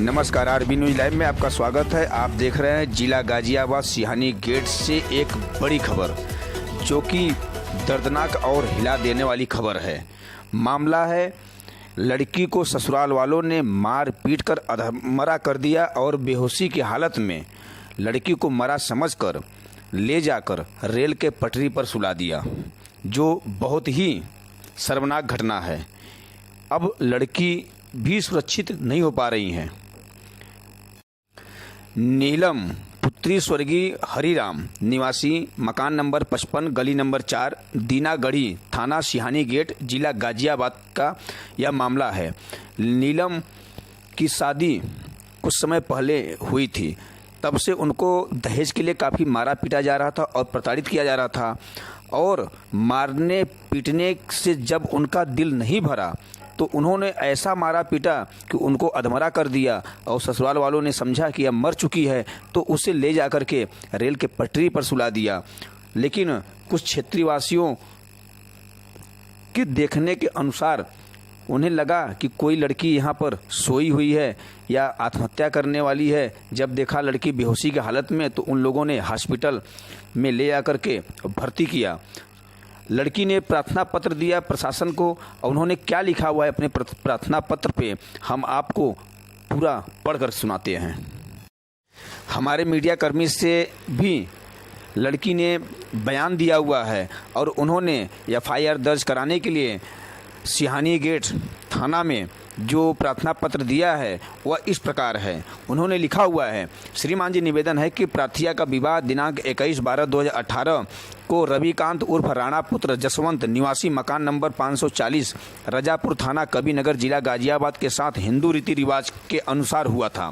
नमस्कार, RB news live में आपका स्वागत है। आप देख रहे हैं जिला गाजियाबाद सिहानी गेट से एक बड़ी खबर, जो कि दर्दनाक और हिला देने वाली खबर है। मामला है, लड़की को ससुराल वालों ने मार पीट कर अधमरा कर दिया और बेहोशी की हालत में लड़की को मरा समझकर ले जाकर रेल के पटरी पर सुला दिया, जो बहुत ही शर्मनाक घटना है। अब लड़की भी सुरक्षित नहीं हो पा रही हैं। नीलम पुत्री स्वर्गीय हरिराम निवासी मकान नंबर 55 गली नंबर 4 दीनागढ़ी थाना सिहानी गेट जिला गाजियाबाद का यह मामला है। नीलम की शादी कुछ समय पहले हुई थी, तब से उनको दहेज के लिए काफ़ी मारा पीटा जा रहा था और प्रताड़ित किया जा रहा था। और मारने पीटने से जब उनका दिल नहीं भरा तो उन्होंने ऐसा मारा पीटा कि उनको अधमरा कर दिया और ससुराल वालों ने समझा कि अब मर चुकी है तो उसे ले जा कर के रेल के पटरी पर सुला दिया। लेकिन कुछ क्षेत्रीवासियों के देखने के अनुसार उन्हें लगा कि कोई लड़की यहाँ पर सोई हुई है या आत्महत्या करने वाली है। जब देखा लड़की बेहोशी की हालत में तो उन लोगों ने हॉस्पिटल में ले जाकर के भर्ती किया। लड़की ने प्रार्थना पत्र दिया प्रशासन को, और उन्होंने क्या लिखा हुआ है अपने प्रार्थना पत्र पे हम आपको पूरा पढ़कर सुनाते हैं। हमारे मीडिया कर्मी से भी लड़की ने बयान दिया हुआ है और उन्होंने एफआईआर दर्ज कराने के लिए सिहानी गेट थाना में जो प्रार्थना पत्र दिया है वह इस प्रकार है। उन्होंने लिखा हुआ है, श्रीमान जी निवेदन है कि प्रार्थिया का विवाह दिनांक 21/12/2018 को रविकांत उर्फ राणा पुत्र जसवंत निवासी मकान नंबर 540 रजापुर थाना कबीरनगर जिला गाजियाबाद के साथ हिंदू रीति रिवाज के अनुसार हुआ था।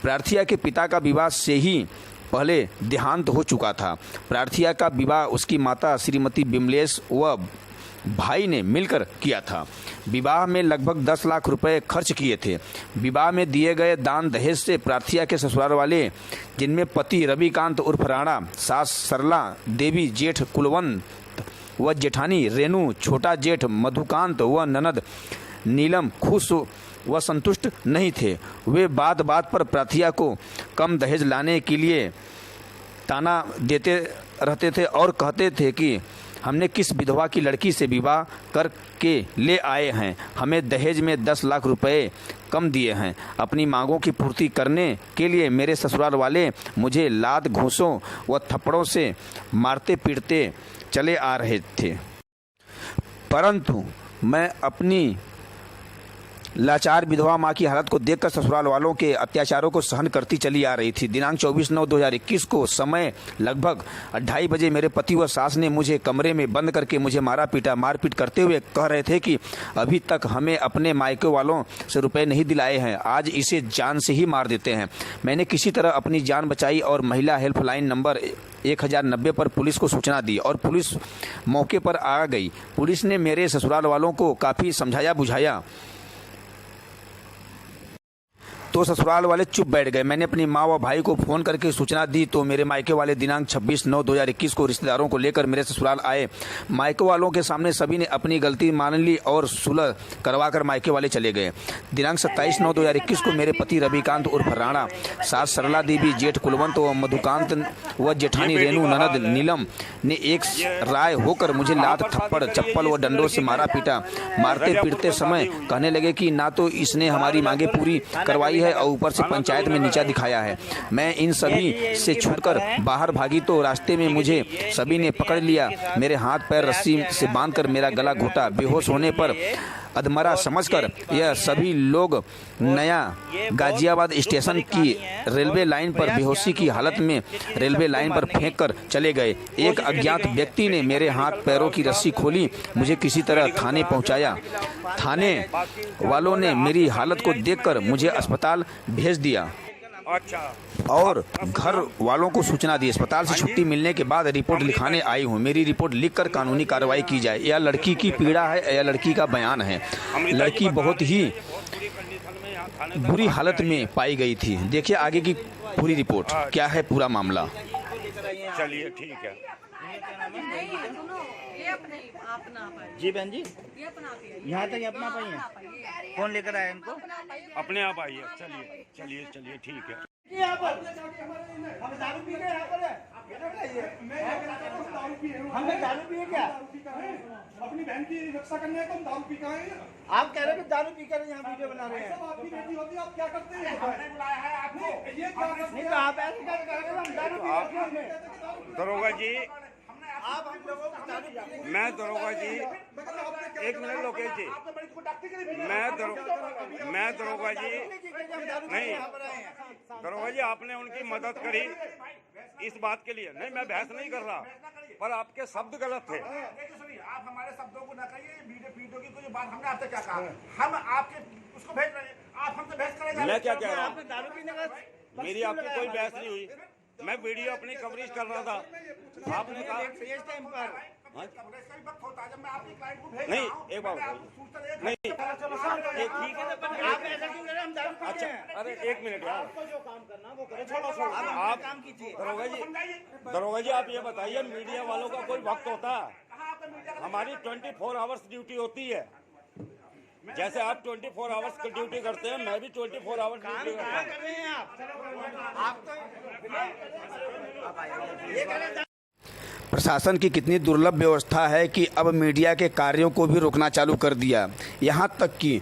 प्रार्थिया के पिता का विवाह से ही पहले देहांत हो चुका था। प्रार्थिया का विवाह उसकी माता श्रीमती बिमलेश व भाई ने मिलकर किया था। विवाह में लगभग 10 लाख रुपए खर्च किए थे। विवाह में दिए गए दान दहेज से प्रार्थिया के ससुराल वाले, जिनमें पति रविकांत उर्फ राणा, सास सरला देवी, जेठ कुलवंत व जेठानी रेणु, छोटा जेठ मधुकांत व ननद नीलम खुश व संतुष्ट नहीं थे। वे बात बात पर प्रार्थिया को कम दहेज लाने के लिए ताना देते रहते थे और कहते थे कि हमने किस विधवा की लड़की से विवाह करके ले आए हैं, हमें दहेज में 10 लाख रुपए कम दिए हैं। अपनी मांगों की पूर्ति करने के लिए मेरे ससुराल वाले मुझे लात घूंसों व थप्पड़ों से मारते पीटते चले आ रहे थे, परंतु मैं अपनी लाचार विधवा मां की हालत को देखकर ससुराल वालों के अत्याचारों को सहन करती चली आ रही थी। दिनांक 24/9/2021 को समय लगभग 2:30 बजे मेरे पति व सास ने मुझे कमरे में बंद करके मुझे मारा पीटा। मारपीट करते हुए कह रहे थे कि अभी तक हमें अपने मायके वालों से रुपए नहीं दिलाए हैं, आज इसे जान से ही मार देते हैं। मैंने किसी तरह अपनी जान बचाई और महिला हेल्पलाइन नंबर 1090 पर पुलिस को सूचना दी और पुलिस मौके पर आ गई। पुलिस ने मेरे ससुराल वालों को काफ़ी समझाया बुझाया तो ससुराल वाले चुप बैठ गए। मैंने अपनी माँ व भाई को फ़ोन करके सूचना दी तो मेरे मायके वाले दिनांक 26/9/2021 को रिश्तेदारों को लेकर मेरे ससुराल आए। मायके वालों के सामने सभी ने अपनी गलती मान ली और सुलह करवाकर मायके वाले चले गए। दिनांक 27/9/2021 को मेरे पति रविकांत उर्फ राणा, सास सरला देवी, जेठ कुलवंत व मधुकांत व जेठानी रेणु, ननद नीलम ने एक राय होकर मुझे लात थप्पड़ चप्पल व डंडों से मारा पीटा। मारते पीटते समय कहने लगे कि ना तो इसने हमारी मांगे पूरी करवाई है और ऊपर से पंचायत में नीचा दिखाया है। मैं इन सभी से छूटकर बाहर भागी तो रास्ते में मुझे सभी ने पकड़ लिया। मेरे हाथ पैर रस्सी से बांधकर मेरा गला घोटा। बेहोश होने पर अधमरा समझकर यह सभी लोग नया गाजियाबाद स्टेशन की रेलवे लाइन पर बेहोशी की हालत में रेलवे लाइन पर फेंक कर चले गए। एक अज्ञात व्यक्ति ने मेरे हाथ पैरों की रस्सी खोली, मुझे किसी तरह थाने पहुंचाया। थाने वालों ने मेरी हालत को देखकर मुझे अस्पताल भेज दिया और घर वालों को सूचना दी। अस्पताल से छुट्टी मिलने के बाद रिपोर्ट लिखाने आई हूँ। मेरी रिपोर्ट लिखकर कानूनी कार्रवाई की जाए। यह लड़की की पीड़ा है, यह लड़की का बयान है। लड़की बहुत ही बुरी हालत में पाई गई थी। देखिए आगे की पूरी रिपोर्ट क्या है, पूरा मामला। चलिए ठीक है। जी बहन जी, यहाँ तक अपना पाई है। कौन लेकर आया इनको? अपने आप आइए। चलिए चलिए चलिए, ठीक है। यहाँ पर हम दारू पी गए, यहाँ पर हमने दारू पिए क्या? अपनी बहन की रक्षा करने को हम दारू पी गए। आप कह रहे हो दारू पीकर यहाँ वीडियो बना रहे हैं। आपकी बेटी होती है, आप क्या करते हैं? हमने बुलाया है आपको। ये क्या नहीं तो आप ऐसे क्या कर रहे हो? हम दारू पी रहे हैं। दरोगा जी, आप हम लोगों को दारू पी मैं दरोगा जी, एक मिनट लोकेश जी, मैं दरोगा जी, नहीं दरोगा जी, आपने उनकी मदद करी इस बात के लिए। नहीं, मैं बहस नहीं कर रहा, पर आपके शब्द गलत थे। आप हमारे शब्दों को ना कहिए। वीडियो की कोई बात हमने आपसे क्या कहा? हम आपके उसको भेज रहे हैं, आप हमसे बहस करेंगे। मैं क्या कह रहा हूँ? आपने दारू पीने का मेरी आपकी कोई बहस नहीं हुई। मैं वीडियो अपनी कवरेज कर रहा था। आपने कहा फेस टाइम पर नहीं, एक बात नहीं, एक ठीक है ना, आप ऐसा क्यों कर रहे हैं? हम दारू पी अच्छा, रहे हैं। अरे एक मिनट यार, आपको जो काम करना वो करो, छोड़ो आप काम कीजिए। दरोगा जी, आप ये बताइए, मीडिया वालों का कोई वक्त होता है? हमारी 24 आवर्स ड्यूटी होती है। जैसे आप 24 आवर्स की ड्यूटी करते हैं, मैं भी 24 आवर्स ड्यूटी करता हूँ। कर रहे हैं आप तो ये कर रहे हैं। प्रशासन की कितनी दुर्लभ व्यवस्था है कि अब मीडिया के कार्यों को भी रोकना चालू कर दिया। यहाँ तक कि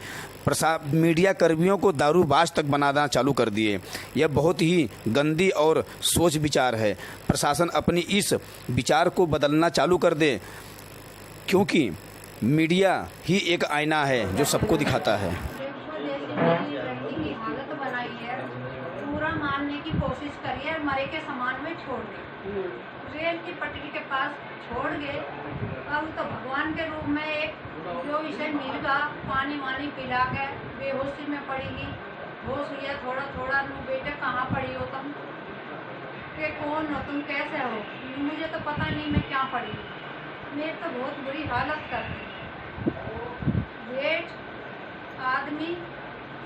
मीडिया कर्मियों को दारूबाज तक बनाना चालू कर दिए। यह बहुत ही गंदी और सोच विचार है। प्रशासन अपनी इस विचार को बदलना चालू कर दे, क्योंकि मीडिया ही एक आईना है जो सबको दिखाता है। हालत बनाई है, पूरा मारने की कोशिश करी है, मरे के समान में छोड़ गए, रेल की पटरी के पास छोड़ गए। अब तो भगवान के रूप में एक जो इसे मिलेगा, पानी वानी पिला के बेहोशी में पड़ेगी, होश हुआ थोड़ा थोड़ा। नू बेटे कहाँ पड़ी हो तुम, के कौन हो तुम, कैसे हो? मुझे तो पता नहीं मैं क्या पड़ी। मेरी तो बहुत बुरी हालत कर दी। जेठ आदमी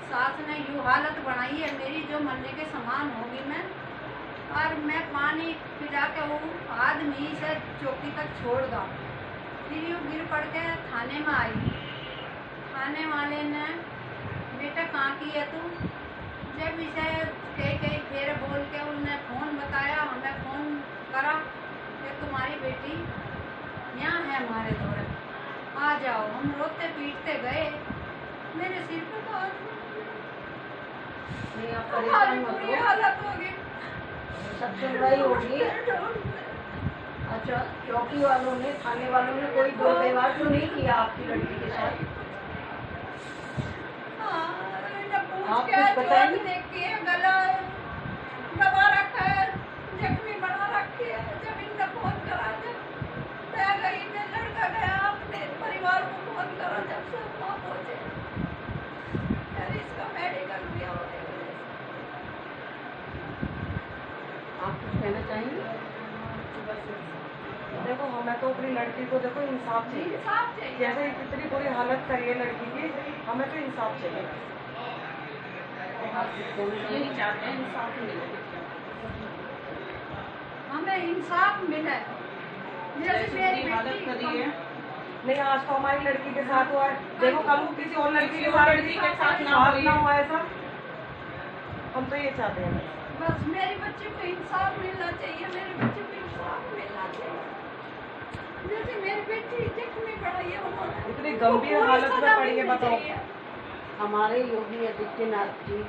सास ने यूँ हालत बनाई है मेरी, जो मरने के समान होगी मैं। और मैं पानी पिला के वो आदमी से चौकी तक छोड़ दा, फिर यूँ गिर पड़ के थाने में आई। थाने वाले ने बेटा कहाँ की है तू? जब इसे कई फेर बोल के उन्हें फ़ोन बताया, हमें फ़ोन करा कि तुम्हारी बेटी यहाँ है हमारे दौरे, आ जाओ। हम रोते पीटते गए, मेरे सिर पे तो बुरी हालत हो गई। सब सुनवाई होगी। अच्छा, चौकी वालों ने, थाने वालों ने कोई दुर्व्यवहार तो नहीं किया आपकी लड़की के साथ? आप कुछ बताएंगे? देखती है गला दबा रखा है, जख्मी बना रखी है। जब इनका फोन करा, जब मैं गई, मैं लड़का गया, अपने परिवार को फोन करा, जब से वहाँ पहुँचे फिर इसका मेडिकल भी हो गया। आप कुछ कहना चाहेंगे? देखो, हमें तो अपनी लड़की को देखो इंसाफ चाहिए। इंसाफ चाहिए। जैसे इतनी बुरी हालत करी है लड़की की, हमें तो इंसाफ चाहिए। यही चाहते हैं इंसाफ मिले। हमें इंसाफ मिले। जैसे मेरी हालत करी है। नहीं, आज तो हमारी लड़की के साथ हुआ है, देखो कल को किसी और लड़की के साथ ना हुआ ऐसा। हम तो ये चाहते हैं बस मेरी बच्ची को इंसाफ मिलना चाहिए, मेरे बच्चे को इंसाफ मिलना चाहिए। जैसे मेरी बेटी जख्मी पड़ी है, उन्होंने इतनी गंभीर हालत में पड़ी है, बताओ। हमारे योगी आदित्यनाथ जी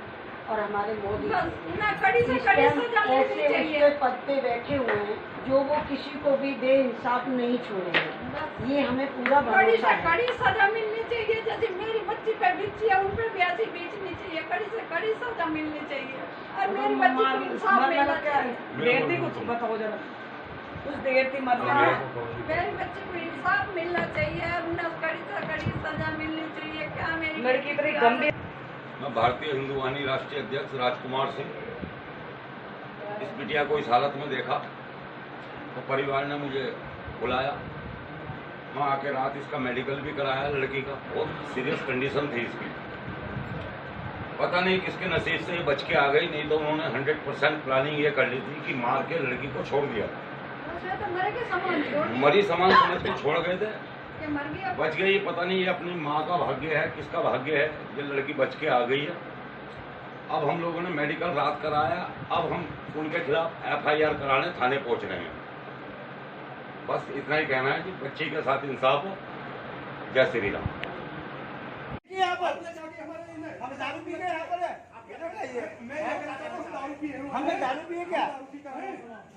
और हमारे मोदी बस ना कड़ी से कड़ी सजा मिलनी ऐसे चाहिए। उसके पद पे बैठे हुए हैं जो वो किसी को भी बेइंसाफ नहीं छोड़ेंगे। ये हमें पूरा कड़ी भरोसा से है। कड़ी सजा मिलनी चाहिए। जैसे मेरी बच्ची पे बीती है, उन पे भी ऐसी बीतनी चाहिए। कड़ी से कड़ी सजा मिलनी चाहिए और मेरी बच्ची को इंसाफ मिलना चाहिए। देर थी, कुछ बताओ जरा, कुछ देर थी मतलब। मेरी बच्ची को इंसाफ मिलना चाहिए, उन्हें कड़ी से कड़ी सजा मिलनी चाहिए। क्या मेरी लड़की इतनी गंभीर। मैं भारतीय हिंदू वाहिनी राष्ट्रीय अध्यक्ष राजकुमार सिंह। इस बिटिया को इस हालत में देखा तो परिवार ने मुझे बुलाया। मैं आके रात इसका मेडिकल भी कराया। लड़की का बहुत सीरियस कंडीशन थी इसकी। पता नहीं किसके नसीब से ये बच के आ गई, नहीं तो उन्होंने 100% प्लानिंग ये कर ली थी कि मार के लड़की को छोड़ दिया। अच्छा तो मरे के सामान छोड़ दिया। मरी सामान समझ के छोड़ गए थे, कि मर गया। बच गई। पता नहीं ये अपनी माँ का भाग्य है, किसका भाग्य है, ये लड़की बच के आ गई है। अब हम लोगों ने मेडिकल रात कराया, अब हम उनके खिलाफ FIR कराने थाने पहुंच रहे हैं। बस इतना ही कहना है कि बच्ची के साथ इंसाफ हो। जय श्री राम। यहाँ पर हम दारू पी गए यहाँ पर हमने दारू पिए क्या?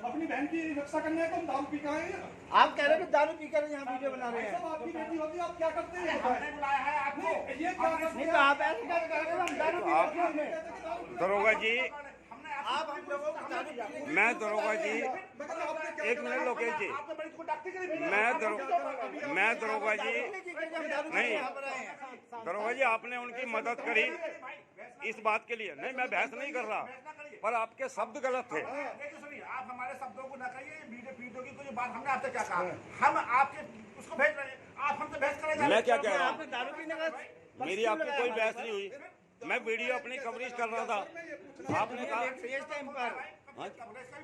अपनी बहन की रक्षा करने को हम दारू पी कर आए हैं। आप कह रहे हैं कि दारू पी कर यहाँ वीडियो बना रहे हैं। सब आपकी बेटी होती है, आप क्या करते हैं? हमने बुलाया है आपको। ये क्या करते नहीं तो आप ऐसे क्या कर रहे हैं? हम दारू पी रहे हैं। दरोगा जी, आप हम लोगों को दारू पी मैं दरोगा जी, एक मिनट लोकेश जी, मैं दरोगा जी, नहीं दरोगा जी, आपने उनकी मदद करी इस बात के लिए। नहीं, मैं बहस नहीं कर रहा, पर आपके शब्द गलत थे। सुनिए, आप हमारे शब्दों को न कहिए। वीडियो की कोई बात हमने आपसे क्या कहा? हम आपके उसको भेज रहे हैं, आप हमसे बहस करेंगे। मैं क्या कह रहा हूँ? आपने दारू पीने का मेरी आपकी कोई बहस नहीं हुई, मैं वीडियो अपनी कवरेज कर रहा था। आपने कहा टाइम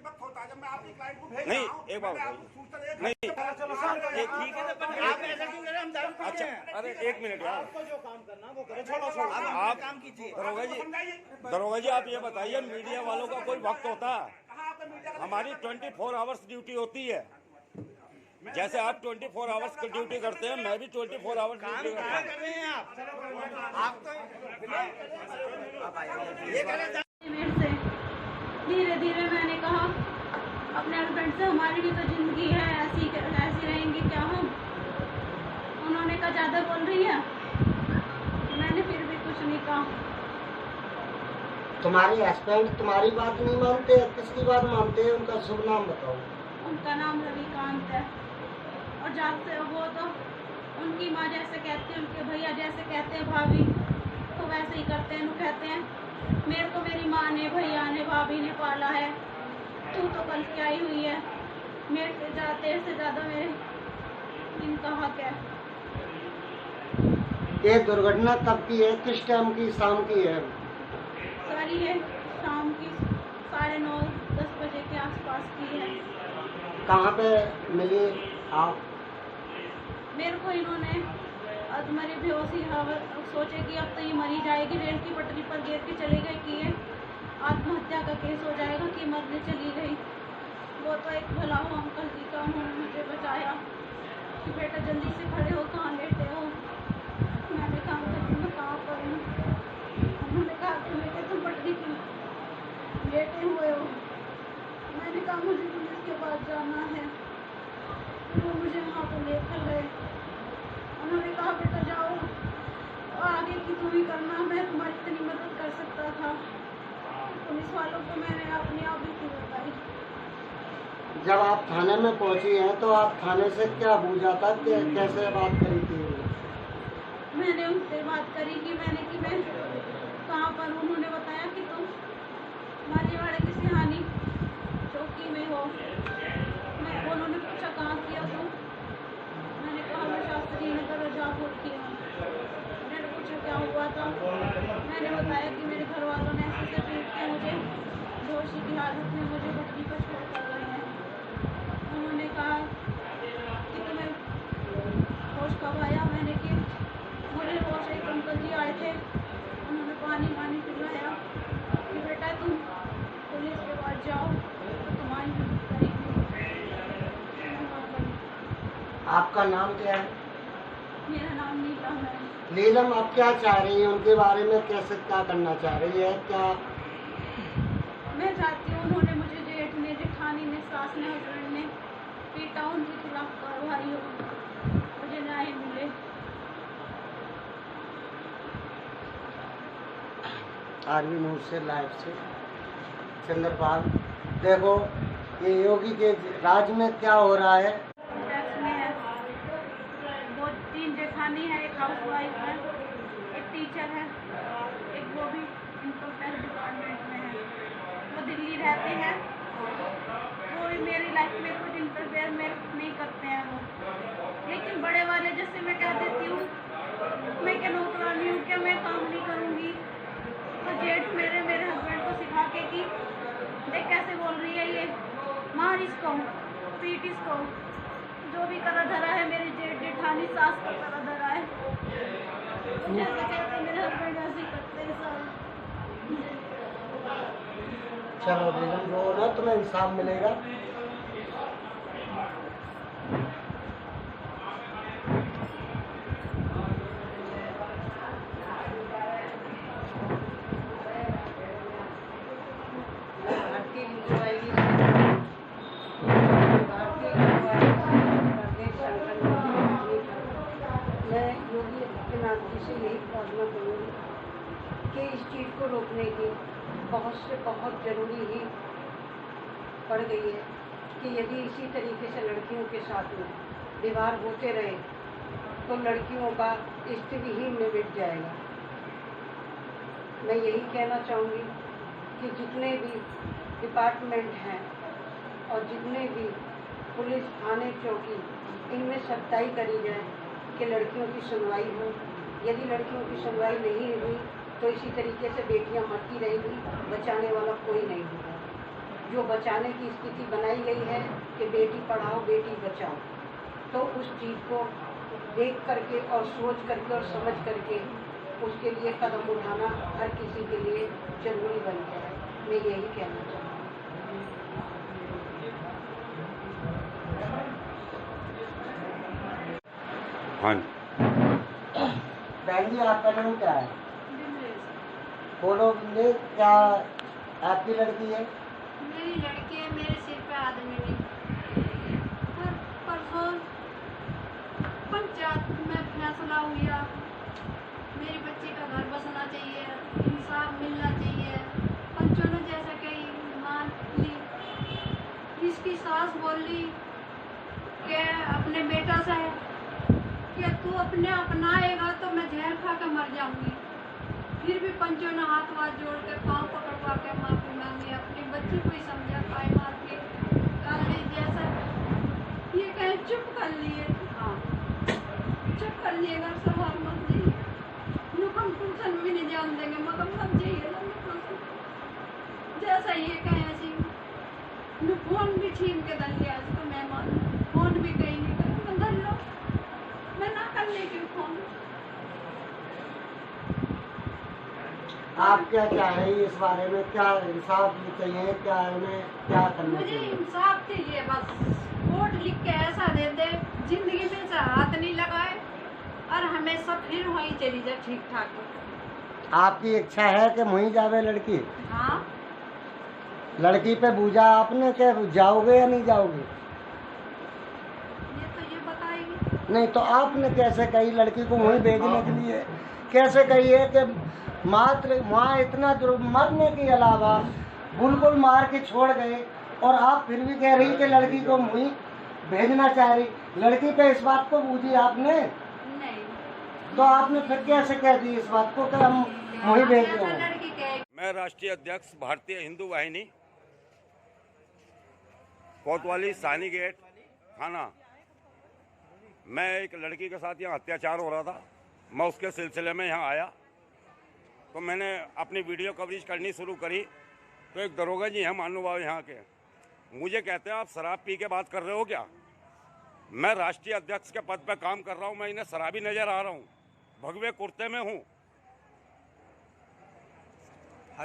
पर होता है जब मैं आपके क्लाइंट को भेज नहीं, रहा हूं, एक बात मैं बताइए। आपको सूचना दे- नहीं, ये ठीक है ना? आप ऐसा क्यों कर रहे हैं? हम दारू पी अच्छा, रहे हैं। अरे एक मिनट यार, जो काम करना वो करो, छोड़ो। आप काम कीजिए। दरोगा जी, आप ये बताइए, मीडिया वालों का कोई वक्त होता है? हमारी 24 आवर्स ड्यूटी होती है। जैसे आप 24 आवर्स की ड्यूटी करते हैं, मैं भी 24 आवर्स ड्यूटी करता हूँ। कर रहे हैं आप तो ये कर रहे हैं। मेरे से धीरे धीरे मैंने कहा अपने हस्बैंड से हमारी भी तो जिंदगी है, ऐसी रहेंगे क्या हम? उन्होंने कहा ज़्यादा बोल रही है। मैंने फिर भी कुछ नहीं कहा। तुम्हारे हस्बैंड तुम्हारी बात नहीं मानते, किसकी बात मानते हैं? उनका शुभ नाम बताओ। उनका नाम रविकांत है और जब से वो तो उनकी माँ जैसे कहती है, उनके भैया जैसे कहते हैं भाभी, तो वैसे ही करते हैं। वो कहते हैं मेरे को मेरी माँ ने, भैया ने, भाभी ने पाला है, तू तो कल की आई हुई है, मेरे से ज़्यादा मेरे इनका हक है। ये दुर्घटना कब की है? किस टाइम की? शाम की है? सारी है शाम की 9:30-10 बजे के आसपास की है। कहाँ पे मिली आप? मेरे को इन्होंने आज मेरी बेहोशी सोचे कि अब तो ये मरी जाएगी, रेल की पटरी पर गिर के चले गए कि ये आत्महत्या का केस हो जाएगा कि मरने चली गई। वो तो एक भला हो अंकल जी का, उन्होंने मुझे बचाया कि बेटा जल्दी से खड़े हो, कहाँ लेटे हो? मैंने कहा अंकल जी मैं कहाँ पर हूँ? उन्होंने कहा कि बेटे तुम पटरी पर लेटे हुए हो। मैंने कहा मुझे पुलिस के पास जाना है। वो मुझे वहाँ पर लेकर गए। उन्होंने कहा बेटा जाओ, आगे की तुम ही करना, मैं तुम्हारी इतनी मदद कर सकता था। पुलिस वालों को मैंने अपनी आप ही बताई। जब आप थाने में पहुंची हैं तो आप थाने से क्या पूछा था, कैसे बात करी थी? मैंने उनसे बात करी कि मैं कहाँ पर। उन्होंने बताया कि तुम मालीवाड़े की सिहानी चौकी में हो। उन्होंने पूछा कहाँ किया तुम? मैंने कहा मैं शास्त्री नगर रजापुर की हूँ। मैंने पूछा क्या हुआ था? मैंने बताया कि मेरे घर वालों ने ऐसे पीट के मुझे बेहोशी की हालत में मुझे पटरी पर छोड़ कर गए हैं। उन्होंने कहा कि तुम्हें होश कब आया? मैंने कि मुझे होश एक अंकल जी आए थे, उन्होंने पानी पिलाया कि बेटा तुम पुलिस के पास जाओ तो तुम्हारी मदद करेंगे। आपका नाम क्या है? मेरा नाम नीलम है। नीलम, आप क्या चाह रही हैं? उनके बारे में कैसे क्या करना चाह रही है? क्या मैं चाहती हूँ उन्होंने मुझे जेठ ने, जेठानी ने, सास ने, हस्बैंड ने पीटा, उनके खिलाफ कार्रवाई हो, मुझे न्याय मिले। आर्मी न्यूज से लाइव से चंद्रपाल। देखो ये योगी के राज में क्या हो रहा है। टैक्स में है, वो 3 जेठानी है, एक हाउस वाइफ है, एक टीचर है, एक वो भी इनकम टैक्स डिपार्टमेंट में है। वो दिल्ली रहते हैं, वो मेरी लाइफ में कुछ इंटरफेयर नहीं करते हैं वो। लेकिन बड़े वाले जैसे मैं कह देती हूँ मैं क्या नौकरानी हूँ, क्या मैं काम नहीं करूँगी? तो जेठ मेरे हस्बैंड को सिखा के कि देख कैसे बोल रही है ये, मार इसको। पीट इसको, जो भी करा धरा है मेरी जेठानी सास को करा धरा है। जैसे कहते मेरे हस्बैंड ऐसे करते हैं सब। चलो बेगम रो ना, तुम्हें इंसाफ मिलेगा। मैं योगी आदित्यनाथ जी से यही प्रार्थना करूँगी कि इस चीज़ को रोकने की बहुत ज़रूरी ही पड़ गई है कि यदि इसी तरीके से लड़कियों के साथ में विवाह होते रहे तो लड़कियों का स्त्रीहीन में मिट जाएगा। मैं यही कहना चाहूँगी कि जितने भी डिपार्टमेंट हैं और जितने भी पुलिस थाने चौकी, इनमें सख्ताई करी जाए कि लड़कियों की सुनवाई हो। यदि लड़कियों की सुनवाई नहीं हुई तो इसी तरीके से बेटियां मरती रहेंगी, बचाने वाला कोई नहीं होगा। जो बचाने की स्थिति बनाई गई है कि बेटी पढ़ाओ बेटी बचाओ, तो उस चीज़ को देख करके और सोच करके और समझ करके उसके लिए कदम उठाना हर किसी के लिए जरूरी बन गया है। मैं यही कहना चाहूँगी। हाँ बहन जी, आपका नाम क्या है? बोलो बिंदे, क्या आपकी लड़की है? मेरी लड़की है, मेरे सिर पे आदमी नहीं। परसों पंचायत में फैसला हुआ, मेरी बच्ची का घर बसना चाहिए, इंसाफ मिलना चाहिए। पंचों ने जैसे कही मान ली। इसकी सास बोली कि अपने बेटा से कि तू अपने अपनाएगा तो मैं जहर खा के मर जाऊंगी। फिर भी पंचों ने हाथ जोड़ के पाँव पकड़वा के माफी मांगी। अपनी बच्ची को ही समझा पाए मार के गाली जैसा ये कहे चुप कर लिए। हाँ चुप कर लिए, घर सवार मत जाइए, हम ट्यूशन भी नहीं जान देंगे, मगर मत जाइए जैसा ये कहे ऐसी। फोन भी छीन के धर लिया इसको, मैं मान फोन भी कहीं नहीं कर धर लो, मैं ना करने की फोन। आप क्या चाहें इस बारे में? क्या इंसाफ चाहिए? क्या उन्हें क्या करना मुझे चाहिए? इंसाफ चाहिए बस। कोर्ट लिख के ऐसा दे दे जिंदगी में से हाथ नहीं लगाए और हमेशा फिर वहीं चली जाए ठीक ठाक। आपकी इच्छा है कि वहीं जावे लड़की? हाँ लड़की पे बूझा आपने कि जाओगे या नहीं जाओगे? ये बताएगी। नहीं तो आपने कैसे कही लड़की को वहीं भेजने के लिए? कैसे कही है कि मात्र वहाँ इतना मरने के अलावा बिल्कुल मार के छोड़ गए और आप फिर भी कह रही कि लड़की को वहीं भेजना चाह रही? लड़की पे इस बात को बूझी आपने? नहीं। तो आपने फिर कैसे कह दी इस बात को कि हम वहीं भेज रहे हैं? मैं राष्ट्रीय अध्यक्ष भारतीय हिंदू वाहिनी कोतवाली सानी गेट थाना। मैं एक लड़की के साथ यहाँ अत्याचार हो रहा था, मैं उसके सिलसिले में यहाँ आया तो मैंने अपनी वीडियो कवरेज करनी शुरू करी तो एक दरोगा जी हैं महानुभाव यहाँ के, मुझे कहते हैं आप शराब पी के बात कर रहे हो क्या? मैं राष्ट्रीय अध्यक्ष के पद पर काम कर रहा हूँ, मैं इन्हें शराबी नजर आ रहा हूँ, भगवे कुर्ते में हूँ।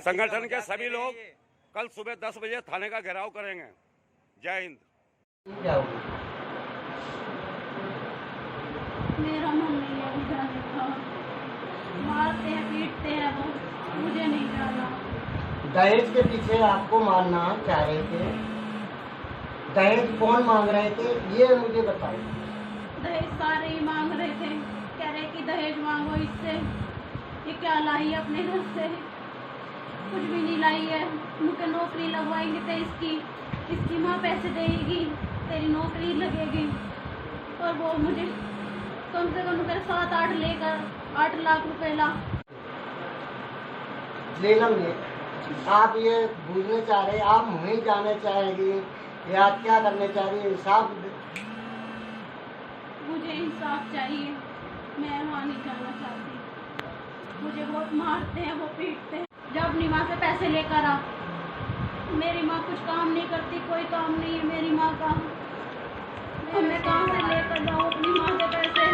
संगठन के सभी लोग कल सुबह 10 बजे थाने का घेराव करेंगे। जय हिंद। मेरा मन नहीं है जाने का, मारते हैं पीटते हैं वो, मुझे नहीं जाना। दहेज के पीछे आपको मारना चाह रहे थे? दहेज कौन मांग रहे थे ये मुझे बताओ। दहेज सारे ही मांग रहे थे, कह रहे कि दहेज मांगो इससे। ये क्या लाई है अपने घर से? कुछ भी नहीं लाई है। मुझे नौकरी लगवाएंगे तो इसकी माँ पैसे देगी, तेरी नौकरी लगेगी। और वो मुझे कम से कम 7-8 लेकर 8 लाख रुपए ले लेंगे। आप ये भूलने चाह रहे, आप वहीं जाने चाहेगी या क्या करने चाह रही है? इंसाफ, मुझे इंसाफ चाहिए, मैं वहाँ नहीं जाना चाहती। मुझे बहुत मारते हैं, वो पीटते हैं। जब अपनी माँ से पैसे लेकर आ, मेरी माँ कुछ काम नहीं करती, कोई काम नहीं है मेरी माँ का। तो मैं कहाँ से लेकर जाऊँ अपनी माँ के पैसे?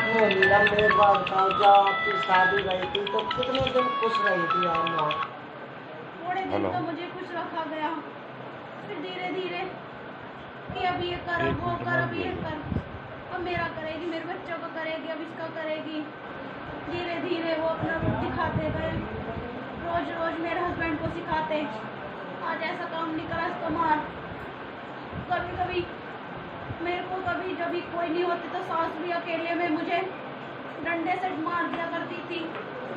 वो नीलम मेरे बात बताओ, जब आपकी शादी रही थी तो कितने दिन खुश रही थी आप माँ? थोड़े दिन तो मुझे खुश रखा गया, फिर धीरे धीरे कि अब ये कर, अब वो कर, अब ये कर, अब मेरा करेगी, मेरे बच्चों को करेगी, अब इसका करेगी। धीरे धीरे वो अपना रूप दिखाते गए, रोज रोज मेरे हस्बैंड को सिखाते, आज ऐसा काम नहीं करा इसको मार। कभी कभी मेरे को कभी जब भी कोई नहीं होती तो सास भी अकेले में मुझे डंडे से मार दिया करती थी।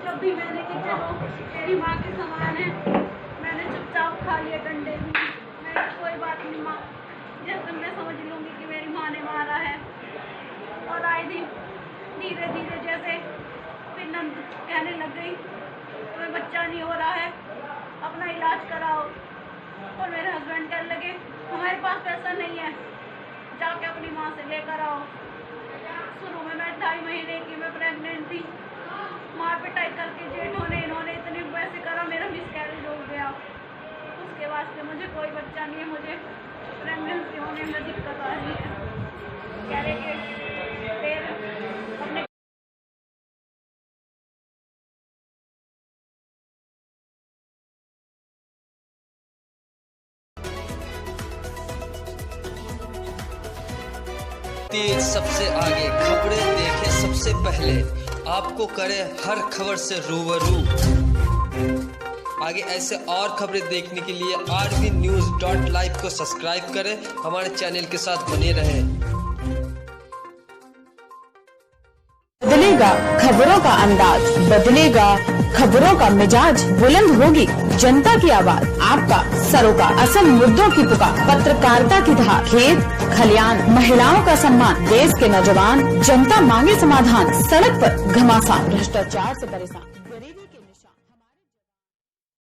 जब भी मैंने कि चलो तेरी माँ के समान है, मैंने चुपचाप खा लिए डंडे भी। मैंने कोई बात नहीं माँ, जैसे मैं समझ लूँगी कि मेरी माँ ने मारा है। और आए दिन धीरे धीरे जैसे फिर नंद कहने लग गई तुम्हें बच्चा नहीं हो रहा है, अपना इलाज कराओ। और मेरे हस्बैंड कहने लगे हमारे पास पैसा नहीं है, जाके अपनी माँ से लेकर आओ। शुरू में मैं 2.5 महीने की मैं प्रेग्नेंट थी, मार पिटाई करके जेठों ने इन्होंने इतने पैसे करा, मेरा मिसकैरेज हो गया। उसके बाद से मुझे कोई बच्चा नहीं है, मुझे प्रेगनेंसी होने में दिक्कत आ रही है। कह रहे कि फिर अपने तेज सबसे आगे, खबरें देखें सबसे पहले, आपको करे हर खबर से रूबरू। आगे ऐसे और खबरें देखने के लिए RVnews.live को सब्सक्राइब करें, हमारे चैनल के साथ बने रहें। बदलेगा खबरों का अंदाज, बदलेगा खबरों का मिजाज, बुलंद होगी जनता की आवाज, आपका सरोकार, असल मुद्दों की पुकार, पत्रकारिता की धार, खेत खलियान, महिलाओं का सम्मान, देश के नौजवान, जनता मांगे समाधान, सड़क पर घमासान, भ्रष्टाचार से परेशान।